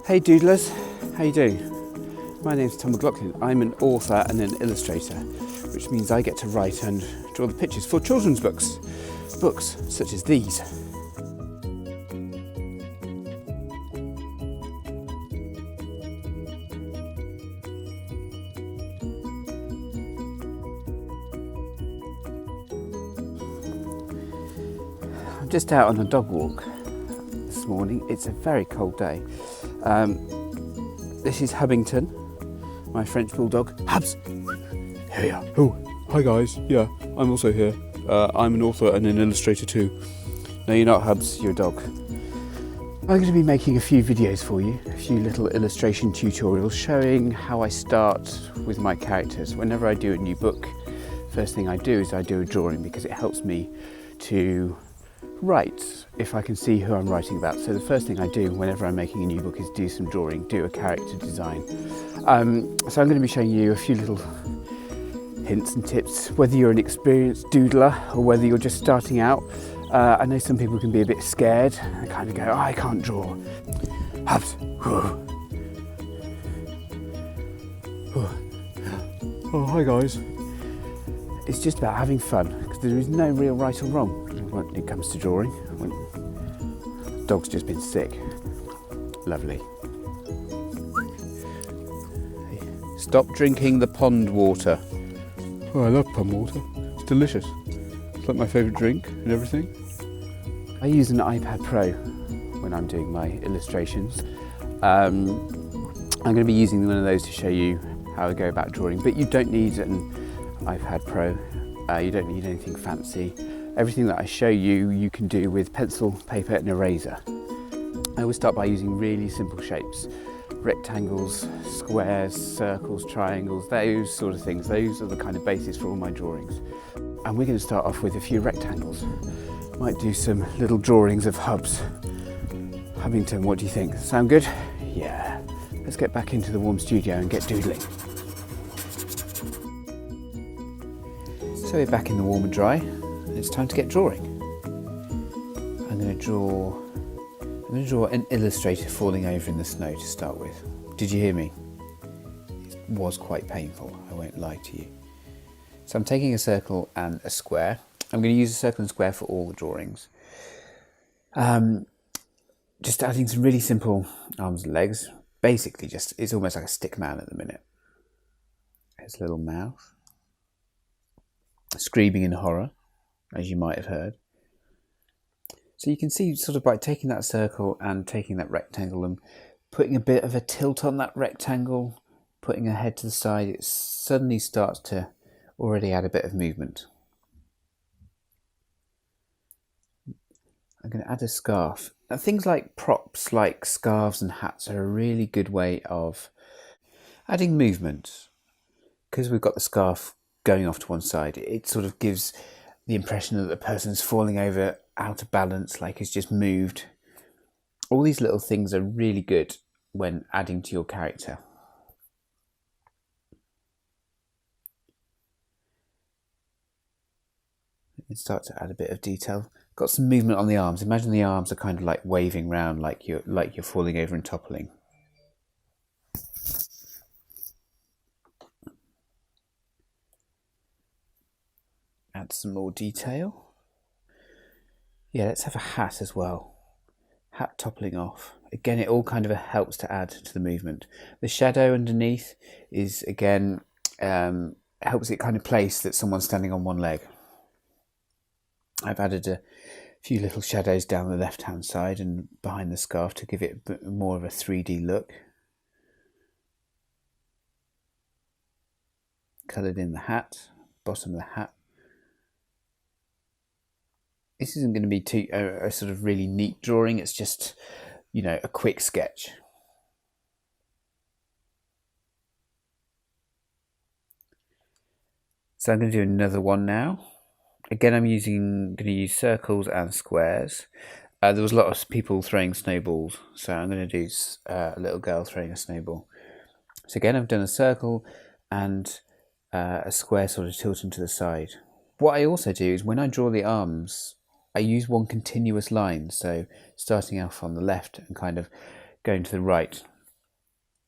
Hey doodlers, how you doing? My name's Tom McLoughlin. I'm an author and an illustrator, which means I get to write and draw the pictures for children's books. Books such as these. I'm just out on a dog walk this morning. It's a very cold day. This is Hubbington, my French bulldog. Hubs! Here we are. Oh, hi guys. Yeah, I'm also here. I'm an author and an illustrator too. No, you're not Hubs, you're a dog. I'm going to be making a few videos for you, a few little illustration tutorials showing how I start with my characters. Whenever I do a new book, first thing I do is I do a drawing because it helps me to write if I can see who I'm writing about. So the first thing I do whenever I'm making a new book is do some drawing, do a character design. So I'm going to be showing you a few little hints and tips, whether you're an experienced doodler or whether you're just starting out. I know some people can be a bit scared and kind of go, oh, I can't draw. Hubs. Oh, hi guys. It's just about having fun because there is no real right or wrong when it comes to drawing. Dog's just been sick. Lovely. Stop drinking the pond water. Oh, I love pond water. It's delicious. It's like my favourite drink and everything. I use an iPad Pro when I'm doing my illustrations. I'm going to be using one of those to show you how I go about drawing, but you don't need an iPad Pro. You don't need anything fancy. Everything that I show you, you can do with pencil, paper and eraser. I always start by using really simple shapes. Rectangles, squares, circles, triangles, those sort of things. Those are the kind of basis for all my drawings. And we're going to start off with a few rectangles. Might do some little drawings of Hubs. Hubbington, what do you think? Sound good? Yeah. Let's get back into the warm studio and get doodling. So we're back in the warm and dry. It's time to get drawing. I'm going to draw an illustrator falling over in the snow to start with. Did you hear me? It was quite painful, I won't lie to you. So I'm taking a circle and a square. I'm going to use a circle and square for all the drawings. Just adding some really simple arms and legs. Basically it's almost like a stick man at the minute. His little mouth. Screaming in horror, as you might have heard. So you can see sort of by taking that circle and taking that rectangle and putting a bit of a tilt on that rectangle, putting a head to the side, it suddenly starts to already add a bit of movement. I'm going to add a scarf. Now, things like props like scarves and hats are a really good way of adding movement. Because we've got the scarf going off to one side, it sort of gives the impression that the person's falling over out of balance, like it's just moved. All these little things are really good when adding to your character. You can start to add a bit of detail. Got some movement on the arms. Imagine the arms are kind of like waving round, like you're falling over and toppling. Add some more detail. Yeah, let's have a hat as well. Hat toppling off. Again, it all kind of helps to add to the movement. The shadow underneath is, again, helps it kind of place that someone's standing on one leg. I've added a few little shadows down the left-hand side and behind the scarf to give it a bit more of a 3D look. Coloured in the hat, bottom of the hat. This isn't going to be too a sort of really neat drawing. It's just, you know, a quick sketch. So I'm going to do another one now. Again, I'm going to use circles and squares. There was a lot of people throwing snowballs, so I'm going to do a little girl throwing a snowball. So again, I've done a circle and a square sort of tilting to the side. What I also do is when I draw the arms, I use one continuous line, so starting off on the left and kind of going to the right,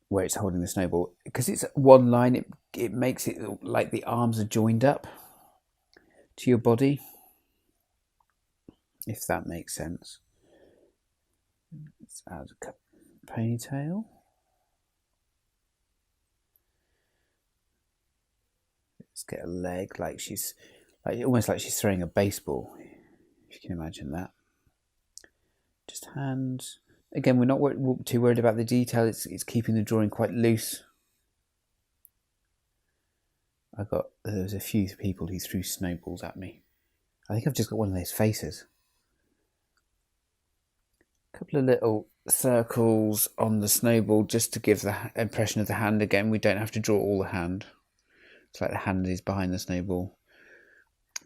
where it's holding the snowball. Because it's one line, it makes it like the arms are joined up to your body, if that makes sense. Let's add a ponytail. Let's get a leg, like she's almost like she's throwing a baseball, if you can imagine that. Just hands. Again, we're not too worried about the detail. It's keeping the drawing quite loose. There was a few people who threw snowballs at me. I think I've just got one of those faces. A couple of little circles on the snowball just to give the impression of the hand. Again, we don't have to draw all the hand. It's like the hand is behind the snowball.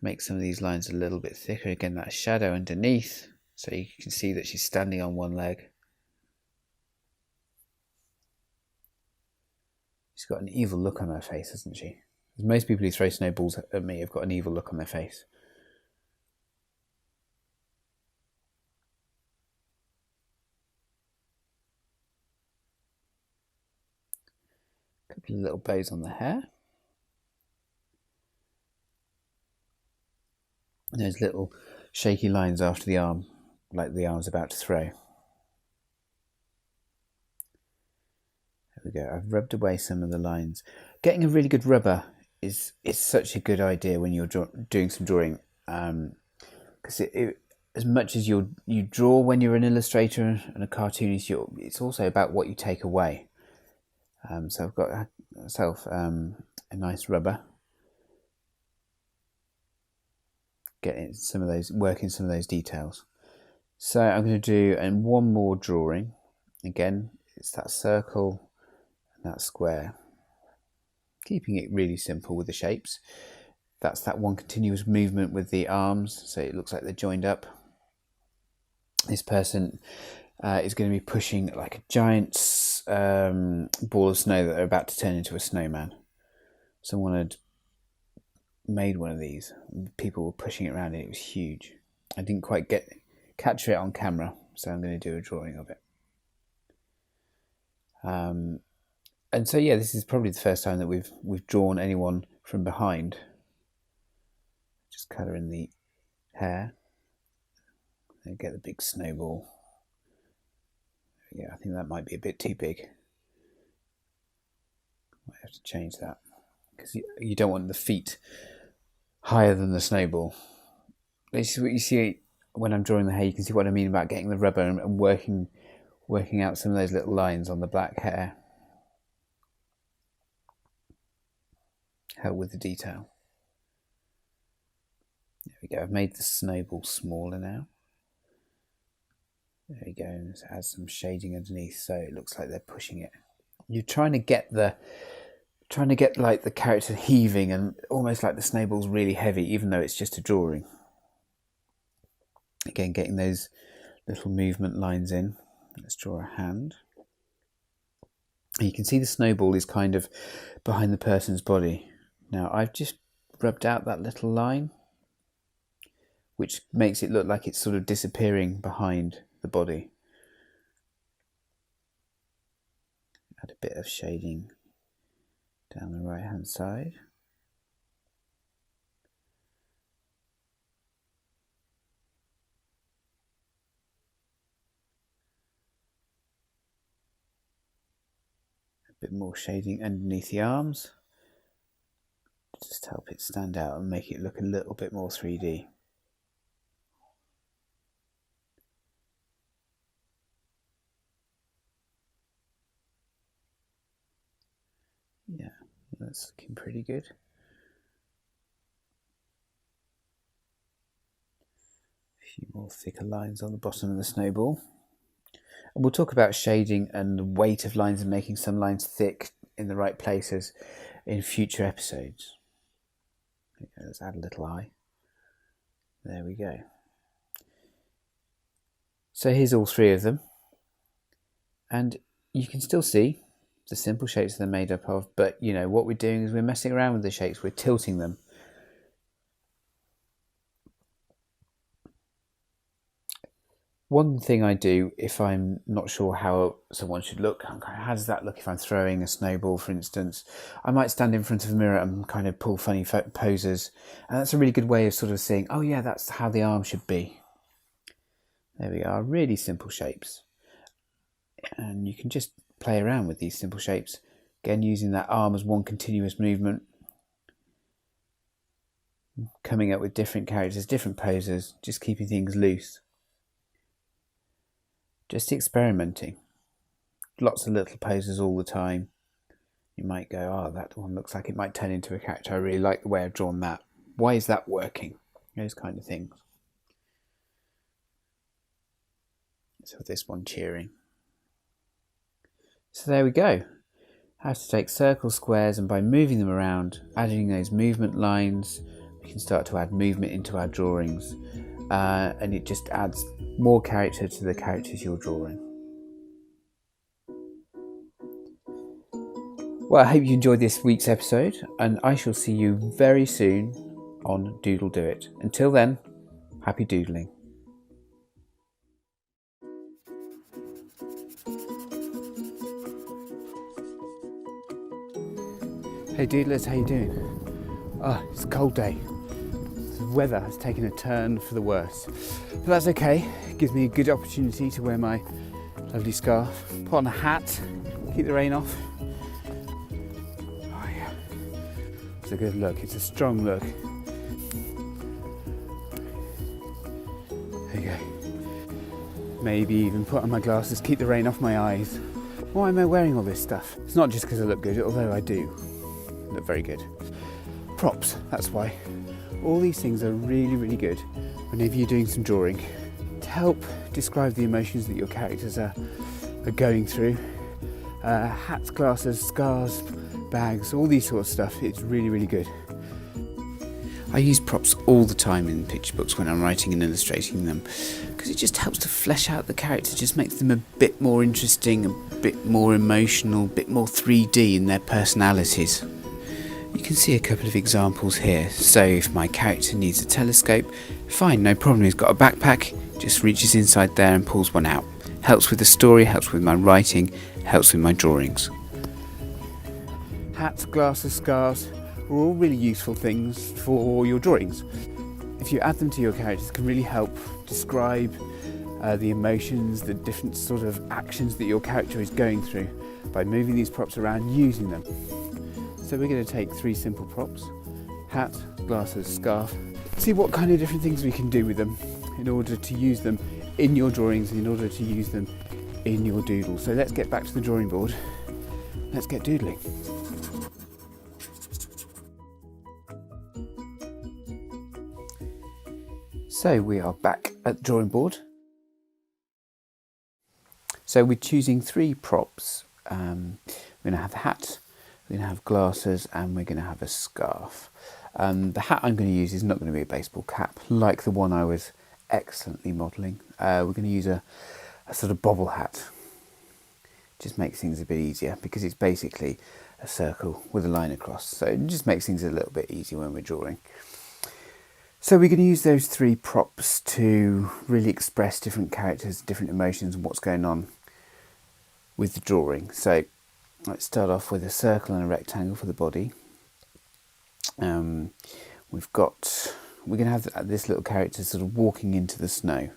Make some of these lines a little bit thicker. Again, that shadow underneath, so you can see that she's standing on one leg. She's got an evil look on her face, hasn't she? Most people who throw snowballs at me have got an evil look on their face. A couple of little bows on the hair. And those little shaky lines after the arm, like the arm's about to throw. There we go. I've rubbed away some of the lines. Getting a really good rubber is such a good idea when you're doing some drawing, because as much as you draw when you're an illustrator and a cartoonist, it's also about what you take away. So I've got myself a nice rubber. Getting some of those, working some of those details. So I'm going to do one more drawing. Again, it's that circle and that square. Keeping it really simple with the shapes. That's that one continuous movement with the arms, so it looks like they're joined up. This person is going to be pushing like a giant ball of snow that they're about to turn into a snowman. Someone had made one of these. People were pushing it around and it was huge. I didn't quite capture it on camera, so I'm going to do a drawing of it. And so yeah, this is probably the first time that we've drawn anyone from behind. Just colour in the hair and get the big snowball. Yeah, I think that might be a bit too big. Might have to change that, because you don't want the feet higher than the snowball. This is what you see when I'm drawing the hair. You can see what I mean about getting the rubber and working out some of those little lines on the black hair. Help with the detail. There we go. I've made the snowball smaller now. There we go. And let's add some shading underneath so it looks like they're pushing it. You're trying to get like the character heaving and almost like the snowball's really heavy, even though it's just a drawing. Again, getting those little movement lines in. Let's draw a hand. And you can see the snowball is kind of behind the person's body. Now I've just rubbed out that little line, which makes it look like it's sort of disappearing behind the body. Add a bit of shading down the right hand side. A bit more shading underneath the arms. Just help it stand out and make it look a little bit more 3D. Yeah, that's looking pretty good. A few more thicker lines on the bottom of the snowball. And we'll talk about shading and the weight of lines and making some lines thick in the right places in future episodes. Okay, let's add a little eye. There we go. So here's all three of them. And you can still see the simple shapes they're made up of, but you know what we're doing is we're messing around with the shapes, we're tilting them. One thing I do if I'm not sure how someone should look, how does that look if I'm throwing a snowball, for instance, I might stand in front of a mirror and kind of pull funny poses, and that's a really good way of sort of seeing, oh yeah, that's how the arm should be. There we are, really simple shapes. And you can just play around with these simple shapes, again using that arm as one continuous movement, coming up with different characters, different poses, just keeping things loose. Just experimenting. Lots of little poses all the time. You might go, oh, that one looks like it might turn into a character. I really like the way I've drawn that. Why is that working? Those kind of things. So this one cheering. So there we go. How to take circles, squares, and by moving them around, adding those movement lines, we can start to add movement into our drawings. And it just adds more character to the characters you're drawing. Well, I hope you enjoyed this week's episode, and I shall see you very soon on Doodle Do It. Until then, happy doodling. Hey doodlers, how you doing? Oh, it's a cold day. The weather has taken a turn for the worse. But that's okay, it gives me a good opportunity to wear my lovely scarf, put on a hat, keep the rain off. Oh yeah, it's a good look, it's a strong look. There you go. Maybe even put on my glasses, keep the rain off my eyes. Why am I wearing all this stuff? It's not just because I look good, although I do look very good. Props, that's why. All these things are really, really good whenever you're doing some drawing to help describe the emotions that your characters are going through. Hats, glasses, scarves, bags, all these sort of stuff. It's really, really good. I use props all the time in picture books when I'm writing and illustrating them because it just helps to flesh out the character, just makes them a bit more interesting, a bit more emotional, a bit more 3D in their personalities. You can see a couple of examples here. So if my character needs a telescope, fine, no problem, he's got a backpack, just reaches inside there and pulls one out. Helps with the story, helps with my writing, helps with my drawings. Hats, glasses, scarves are all really useful things for your drawings. If you add them to your characters, it can really help describe the emotions, the different sort of actions that your character is going through by moving these props around, using them. So we're going to take 3 simple props, hat, glasses, scarf, see what kind of different things we can do with them in order to use them in your drawings, in order to use them in your doodle. So let's get back to the drawing board, let's get doodling. So we are back at the drawing board. So we're choosing 3 props. We're going to have the hat, we're going to have glasses, and we're going to have a scarf. The hat I'm going to use is not going to be a baseball cap like the one I was excellently modelling. We're going to use a sort of bobble hat. Just makes things a bit easier because it's basically a circle with a line across. So it just makes things a little bit easier when we're drawing. So we're going to use those 3 props to really express different characters, different emotions, and what's going on with the drawing. So let's start off with a circle and a rectangle for the body. We're going to have this little character sort of walking into the snow.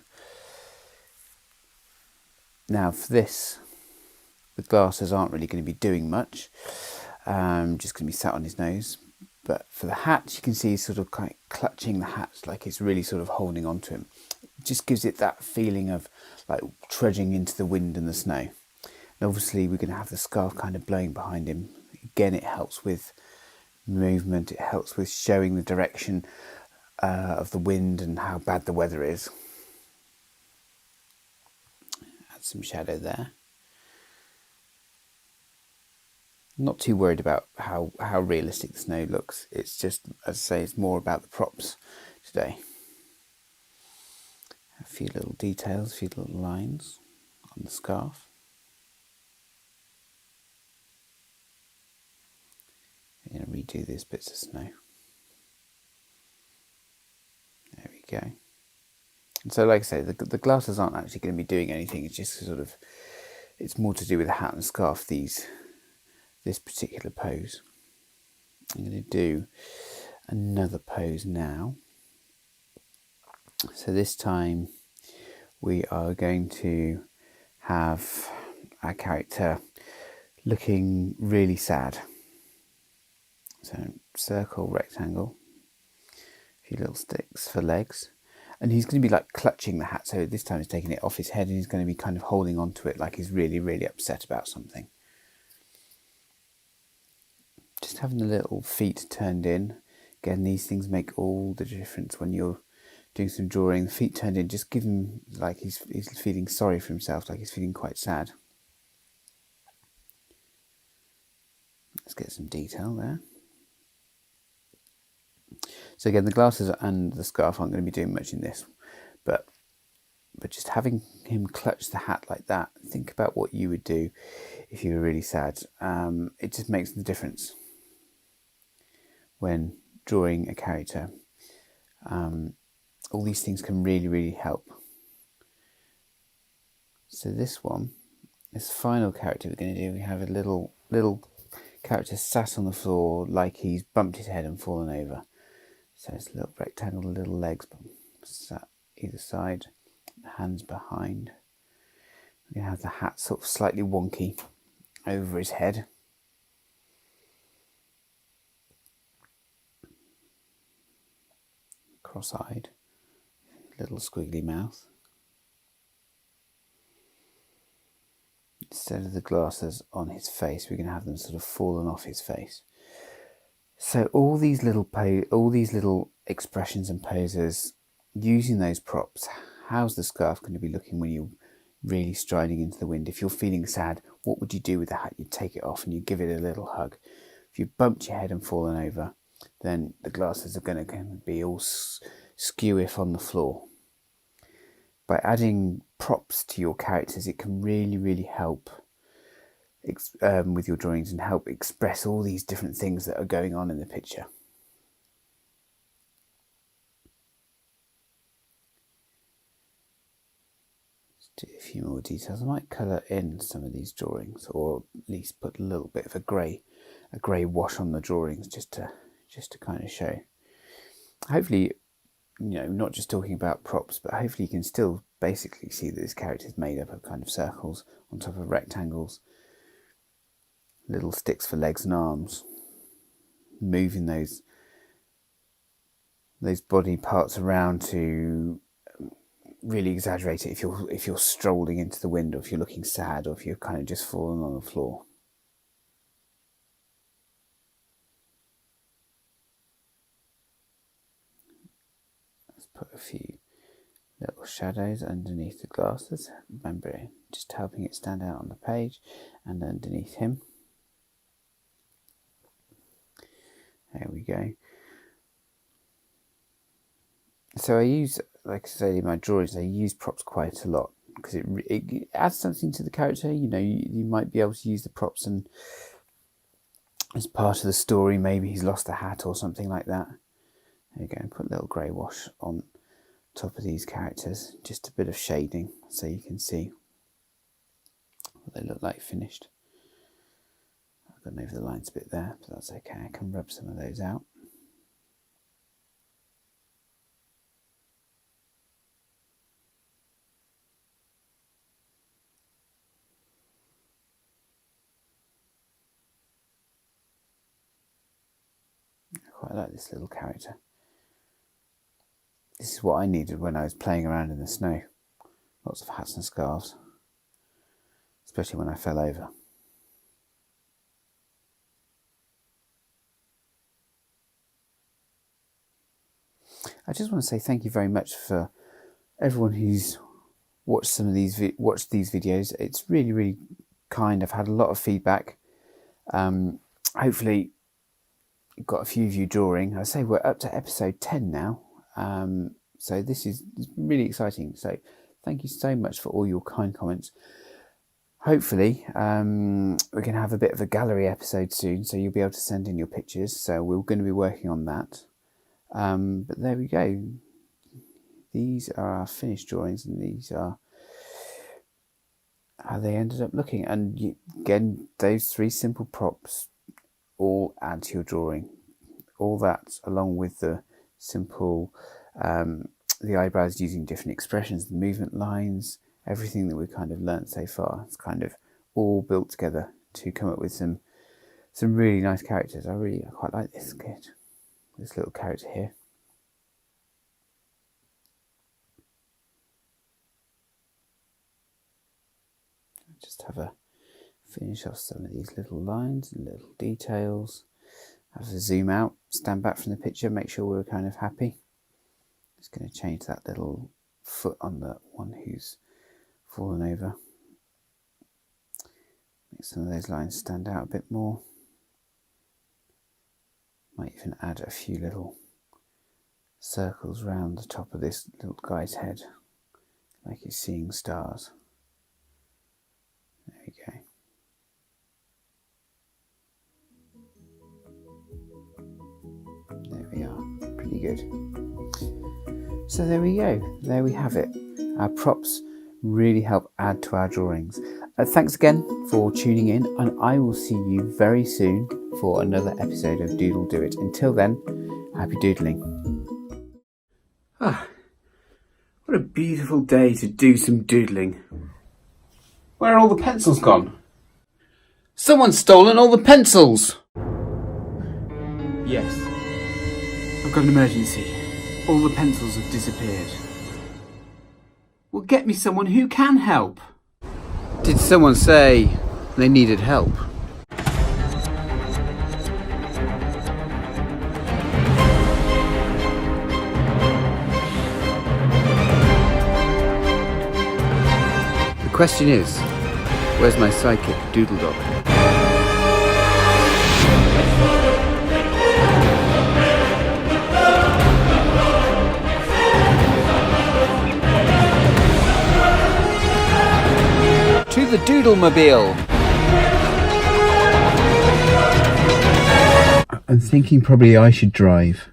Now for this, the glasses aren't really going to be doing much, just going to be sat on his nose. But for the hat, you can see he's sort of kind of clutching the hat, like it's really sort of holding on to him. It just gives it that feeling of like trudging into the wind and the snow. And obviously we're going to have the scarf kind of blowing behind him. Again, it helps with movement, it helps with showing the direction of the wind and how bad the weather is. Add some shadow there. Not too worried about how realistic the snow looks. It's just, as I say, it's more about the props today. A few little details, a few little lines on the scarf. I'm going to redo these bits of snow. There we go. So like I say, the glasses aren't actually going to be doing anything. It's just sort of, it's more to do with the hat and scarf, this particular pose. I'm going to do another pose now. So this time we are going to have our character looking really sad. So circle, rectangle, a few little sticks for legs. And he's going to be like clutching the hat. So this time he's taking it off his head and he's going to be kind of holding on to it like he's really, really upset about something. Just having the little feet turned in. Again, these things make all the difference when you're doing some drawing. The feet turned in, just give him like he's feeling sorry for himself, like he's feeling quite sad. Let's get some detail there. So again, the glasses and the scarf aren't going to be doing much in this, but just having him clutch the hat like that, think about what you would do if you were really sad. It just makes the difference when drawing a character. All these things can really, really help. So this one, this final character we're going to do, we have a little character sat on the floor like he's bumped his head and fallen over. So it's a little rectangle, little legs sat either side, the hands behind. We're going to have the hat sort of slightly wonky over his head. Cross-eyed, little squiggly mouth. Instead of the glasses on his face, we're going to have them sort of fallen off his face. So all these little expressions and poses, using those props. How's the scarf going to be looking when you're really striding into the wind? If you're feeling sad, what would you do with the hat? You'd take it off and you'd give it a little hug. If you bumped your head and fallen over, then the glasses are going to be all skew-if on the floor. By adding props to your characters, it can really, really help with your drawings and help express all these different things that are going on in the picture. Let's do a few more details. I might colour in some of these drawings, or at least put a little bit of a grey wash on the drawings, just to kind of show. Hopefully, not just talking about props, but hopefully you can still basically see that this character is made up of kind of circles on top of rectangles, little sticks for legs and arms, moving those body parts around to really exaggerate it if you're strolling into the wind, or if you're looking sad, or if you're kind of just falling on the floor. Let's put a few little shadows underneath the glasses. Remember, just helping it stand out on the page and underneath him. There we go. So I use, like I say, in my drawings, I use props quite a lot because it adds something to the character. You might be able to use the props and as part of the story, maybe he's lost a hat or something like that. There you go, put a little grey wash on top of these characters, just a bit of shading so you can see what they look like finished. I've gone over the lines a bit there, but that's okay, I can rub some of those out. I quite like this little character. This is what I needed when I was playing around in the snow. Lots of hats and scarves, especially when I fell over. I just want to say thank you very much for everyone who's watched these videos. It's really, really kind. I've had a lot of feedback. Hopefully you've got a few of you drawing. I say we're up to episode 10 now. So this is really exciting. So thank you so much for all your kind comments. Hopefully we can have a bit of a gallery episode soon, so you'll be able to send in your pictures. So we're going to be working on that. But there we go. these are our finished drawings, and these are how they ended up looking. And again, those 3 simple props all add to your drawing. All that, along with the simple, the eyebrows using different expressions, the movement lines, everything that we've kind of learnt so far, it's kind of all built together to come up with some really nice characters. I quite like this kid, this little character here. Just have a finish off some of these little lines and little details. Have to zoom out, stand back from the picture, make sure we're kind of happy. Just going to change that little foot on the one who's fallen over. Make some of those lines stand out a bit more. Might even add a few little circles round the top of this little guy's head, like he's seeing stars. There we go. There we are, pretty good. So there we go, there we have it. Our props really help add to our drawings. Thanks again for tuning in, and I will see you very soon for another episode of Doodle Do It. Until then, happy doodling. Ah, what a beautiful day to do some doodling. Where are all the pencils gone? Someone's stolen all the pencils! Yes, I've got an emergency. All the pencils have disappeared. Well, get me someone who can help. Did someone say they needed help? The question is, where's my sidekick, Doodle Dog? To the Doodle-mobile! I'm thinking probably I should drive.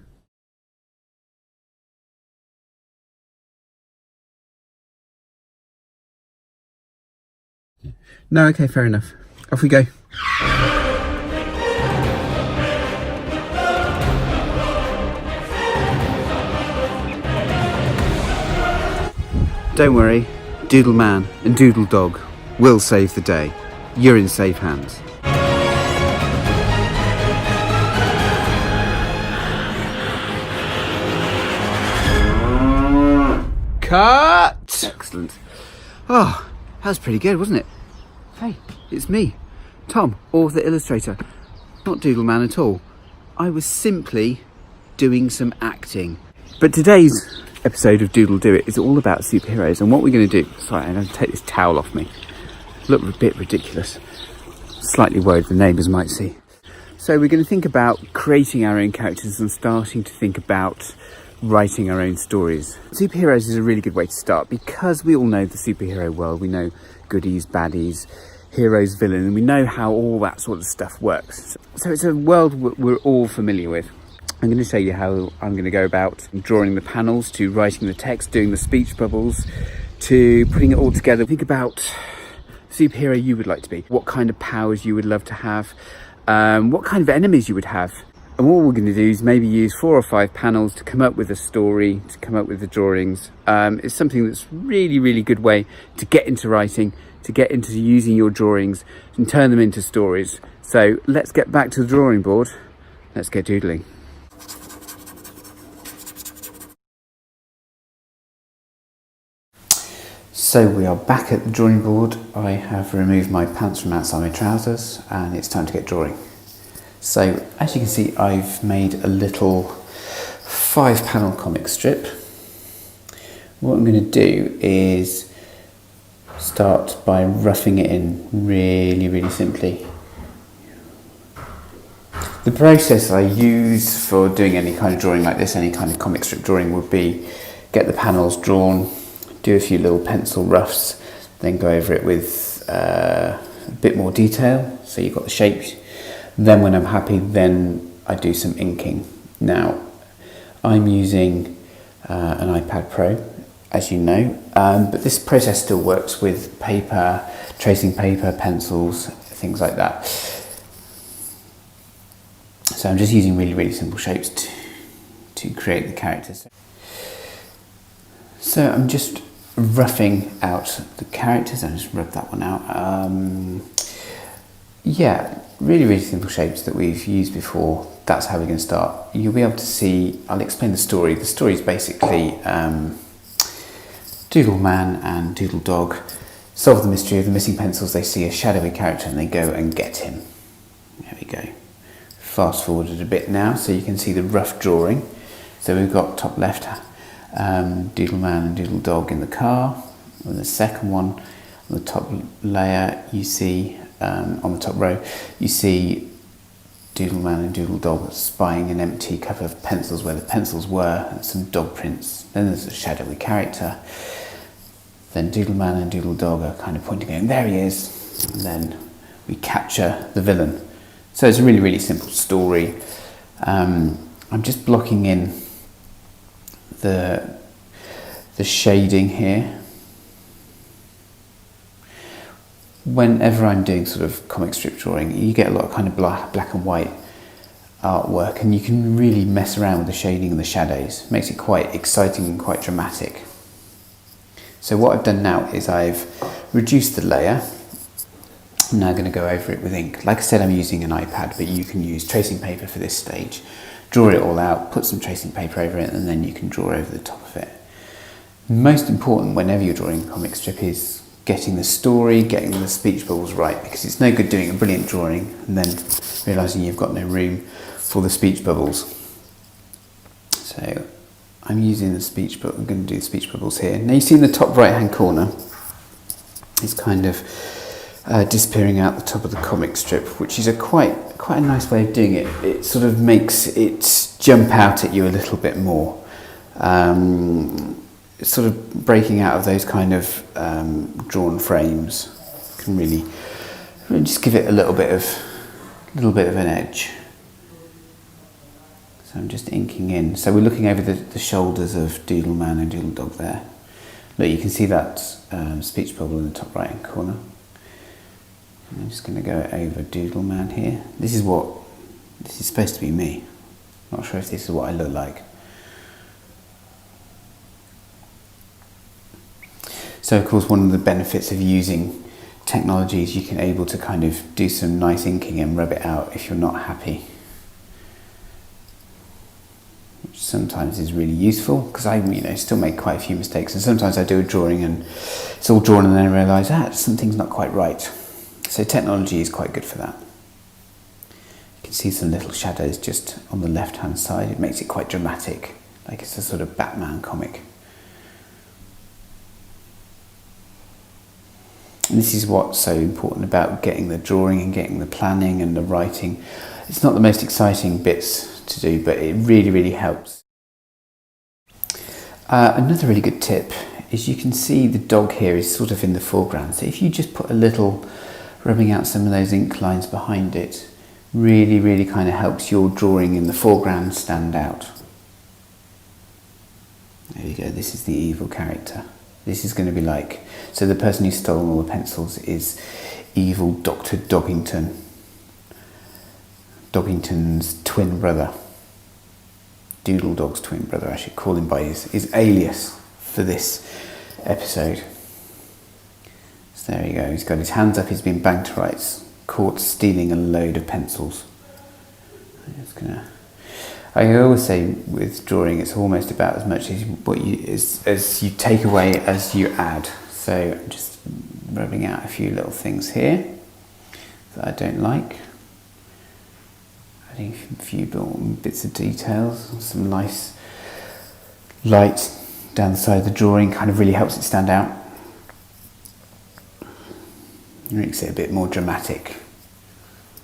No, okay, fair enough. Off we go. Don't worry, Doodle Man and Doodle Dog will save the day. You're in safe hands. Cut! Excellent. Oh, that was pretty good, wasn't it? Hey, it's me, Tom, author illustrator. Not Doodle Man at all. I was simply doing some acting. But today's episode of Doodle Do It is all about superheroes, and what we're going to do... Sorry, I'm going to take this towel off me. Look a bit ridiculous. Slightly worried the neighbours might see. So we're going to think about creating our own characters and starting to think about writing our own stories. Superheroes is a really good way to start because we all know the superhero world. We know goodies, baddies, heroes, villains, and we know how all that sort of stuff works. So it's a world we're all familiar with. I'm going to show you how I'm going to go about drawing the panels, to writing the text, doing the speech bubbles, to putting it all together. Think about the superhero you would like to be, what kind of powers you would love to have, what kind of enemies you would have. And what we're going to do is maybe use 4 or 5 panels to come up with a story, to come up with the drawings. It's something that's really, really good way to get into writing, to get into using your drawings and turn them into stories. So let's get back to the drawing board. Let's get doodling. So we are back at the drawing board. I have removed my pants from outside my trousers and it's time to get drawing. So as you can see, I've made a little 5-panel comic strip. What I'm going to do is start by roughing it in really, really simply. The process I use for doing any kind of drawing like this, any kind of comic strip drawing, would be get the panels drawn, do a few little pencil roughs, then go over it with a bit more detail so you've got the shapes. Then when I'm happy, then I do some inking. Now I'm using an iPad Pro. as you know, but this process still works with paper, tracing paper, pencils, things like that. So I'm just using really, really simple shapes to create the characters. So I'm just roughing out the characters. I just rubbed that one out. Yeah, really, really simple shapes that we've used before. That's how we're going to start. You'll be able to see, I'll explain the story. The story is basically Doodle Man and Doodle Dog solve the mystery of the missing pencils. They see a shadowy character and they go and get him. There we go. Fast forwarded a bit now so you can see the rough drawing. So we've got top left Doodle Man and Doodle Dog in the car. And the second one on the top layer you see, on the top row, you see Doodle Man and Doodle Dog spying an empty couple of pencils where the pencils were and some dog prints. Then there's a shadowy character. Then Doodle Man and Doodle Dog are kind of pointing going, there he is. And then we capture the villain. So it's a really, really simple story. I'm just blocking in the shading here. Whenever I'm doing sort of comic strip drawing, you get a lot of kind of black and white artwork, and you can really mess around with the shading and the shadows. It makes it quite exciting and quite dramatic. So what I've done now is I've reduced the layer. I'm now going to go over it with ink. Like I said, I'm using an iPad, but you can use tracing paper for this stage. Draw it all out, put some tracing paper over it, and then you can draw over the top of it. Most important whenever you're drawing a comic strip is getting the story, getting the speech bubbles right, because it's no good doing a brilliant drawing and then realising you've got no room for the speech bubbles. So I'm using the speech bubble, I'm going to do the speech bubbles here. Now you see in the top right hand corner, it's kind of disappearing out the top of the comic strip, which is quite a nice way of doing it. It sort of makes it jump out at you a little bit more. Sort of breaking out of those kind of drawn frames can really just give it a little bit of an edge. So I'm just inking in. So we're looking over the shoulders of Doodle Man and Doodle Dog there. Look, you can see that speech bubble in the top right hand corner. And I'm just going to go over Doodle Man here. This is supposed to be me. Not sure if this is what I look like. So of course one of the benefits of using technology is you can able to kind of do some nice inking and rub it out if you're not happy. Which sometimes is really useful, because I still make quite a few mistakes, and sometimes I do a drawing and it's all drawn and then I realise something's not quite right. So technology is quite good for that. You can see some little shadows just on the left hand side. It makes it quite dramatic, like it's a sort of Batman comic. And this is what's so important about getting the drawing and getting the planning and the writing. It's not the most exciting bits to do, but it really, really helps. Another really good tip is you can see the dog here is sort of in the foreground. So if you just put a little, rubbing out some of those ink lines behind it, really, really kind of helps your drawing in the foreground stand out. There you go, this is the evil character. This is going to be like, so the person who's stolen all the pencils is evil Dr. Doggington. Doggington's twin brother. Doodle Dog's twin brother, I should call him by his alias for this episode. So there you go, he's got his hands up, he's been banged to rights, caught stealing a load of pencils. I always say with drawing, it's almost about as much as you take away as you add. So I'm just rubbing out a few little things here that I don't like. Adding a few bits of details, some nice light down the side of the drawing kind of really helps it stand out. It makes it a bit more dramatic.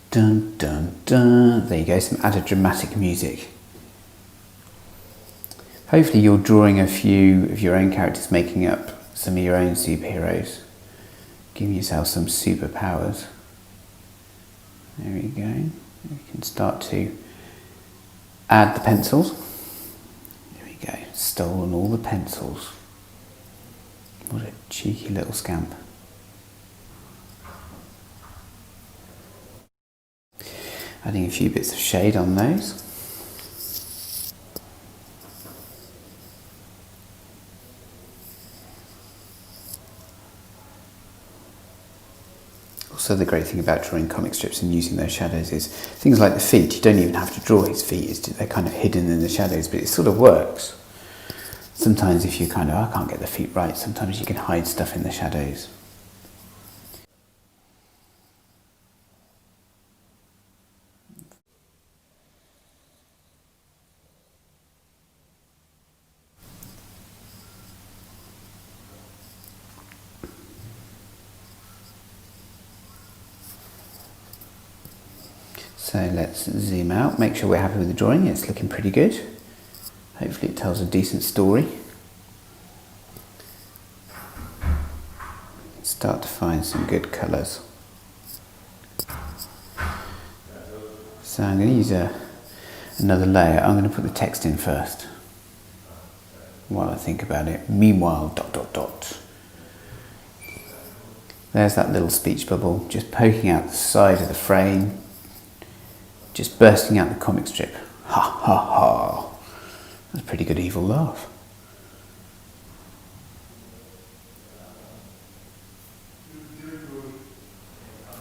Dun dun dun. There you go, some added dramatic music. Hopefully you're drawing a few of your own characters, making up some of your own superheroes, giving yourself some superpowers. There we go. We can start to add the pencils. There we go. Stolen all the pencils. What a cheeky little scamp. Adding a few bits of shade on those. Also, the great thing about drawing comic strips and using those shadows is things like the feet. You don't even have to draw his feet, they're kind of hidden in the shadows, but it sort of works. Sometimes if you kind of, I can't get the feet right, sometimes you can hide stuff in the shadows. So let's zoom out, make sure we're happy with the drawing. It's looking pretty good. Hopefully it tells a decent story. Start to find some good colours. So I'm going to use another layer. I'm going to put the text in first while I think about it. Meanwhile, ... There's that little speech bubble just poking out the side of the frame. Just bursting out the comic strip. Ha ha ha. That's a pretty good evil laugh.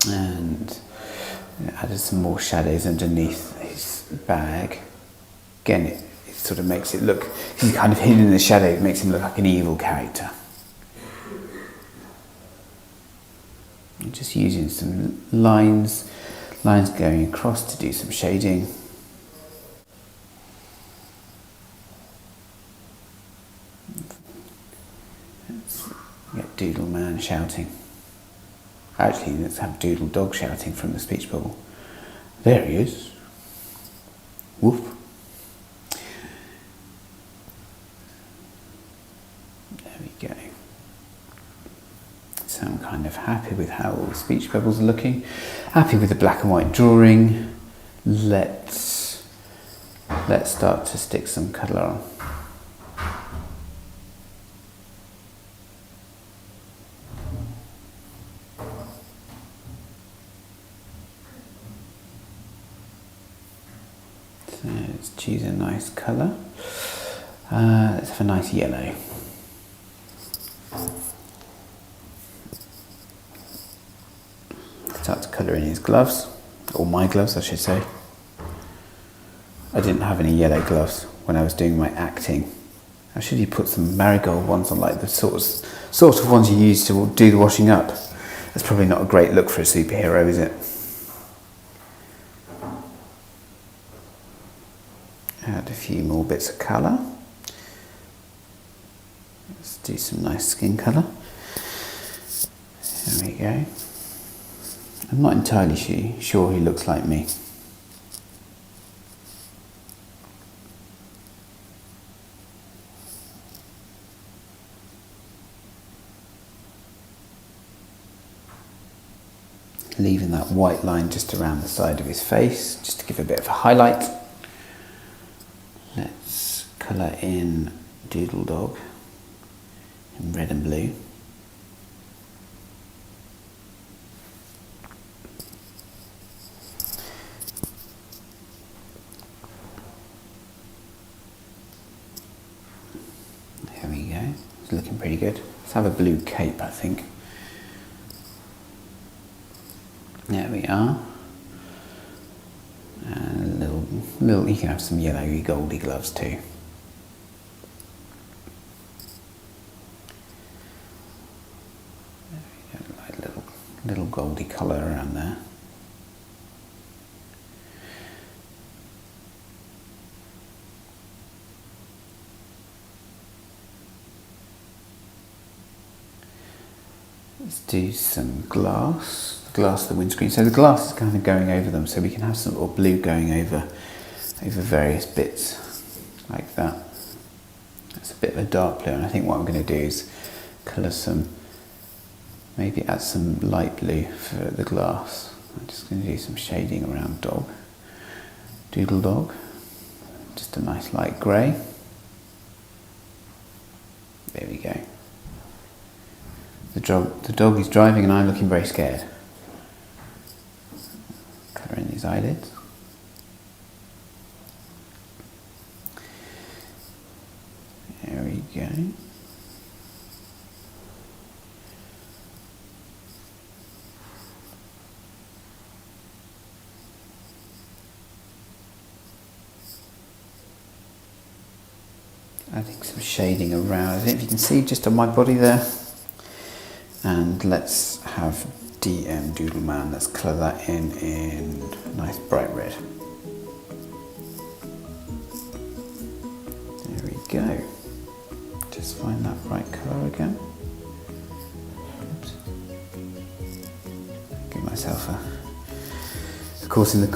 And added some more shadows underneath his bag. Again, it sort of makes it look, he's kind of hidden in the shadow, it makes him look like an evil character. And just using some lines going across to do some shading. Let's get Doodle Man shouting. Actually, let's have Doodle Dog shouting from the speech bubble. There he is. Woof. There we go. So I'm kind of happy with how all the speech bubbles are looking. Happy with the black and white drawing. Let's start to stick some colour on. So let's choose a nice colour. Let's have a nice yellow. Start to colour in his gloves, or my gloves I should say. I didn't have any yellow gloves when I was doing my acting. I should have put some marigold ones on, like the sort of ones you use to do the washing up. That's probably not a great look for a superhero, is it? Add a few more bits of colour. Let's do some nice skin colour. There we go. I'm not entirely sure he looks like me. Leaving that white line just around the side of his face, just to give a bit of a highlight. Let's colour in Doodle Dog in red and blue. There we go, it's looking pretty good. Let's have a blue cape, I think. There we are. And a little, you can have some yellowy goldy gloves too. There we go, like little goldy colour around there. Let's do some glass of the windscreen. So the glass is kind of going over them, so we can have some little blue going over various bits like that. That's a bit of a dark blue, and I think what I'm going to do is colour some, maybe add some light blue for the glass. I'm just going to do some shading around Doodle Dog. Just a nice light grey. There we go. The dog is driving and I'm looking very scared. Colour in these eyelids. There we go. Adding some shading around. I don't know if you can see just on my body there. And let's have DM Doodle Man. Let's colour that in nice bright red. There we go. Just find that right colour again. Oops. Give myself a... Of course, in the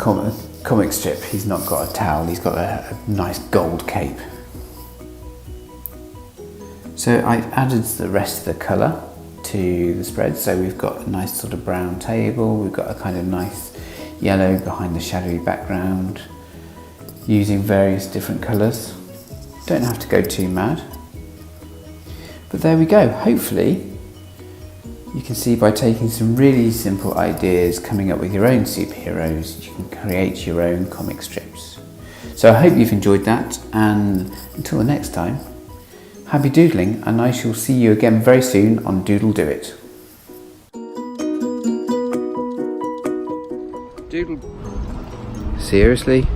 comic strip, he's not got a towel. He's got a nice gold cape. So I've added the rest of the colour to the spread. So we've got a nice sort of brown table. We've got a kind of nice yellow behind the shadowy background, using various different colours. Don't have to go too mad. But there we go. Hopefully you can see by taking some really simple ideas, coming up with your own superheroes, you can create your own comic strips. So I hope you've enjoyed that, and until the next time, happy doodling, and I shall see you again very soon on Doodle Do It. Doodle. Seriously?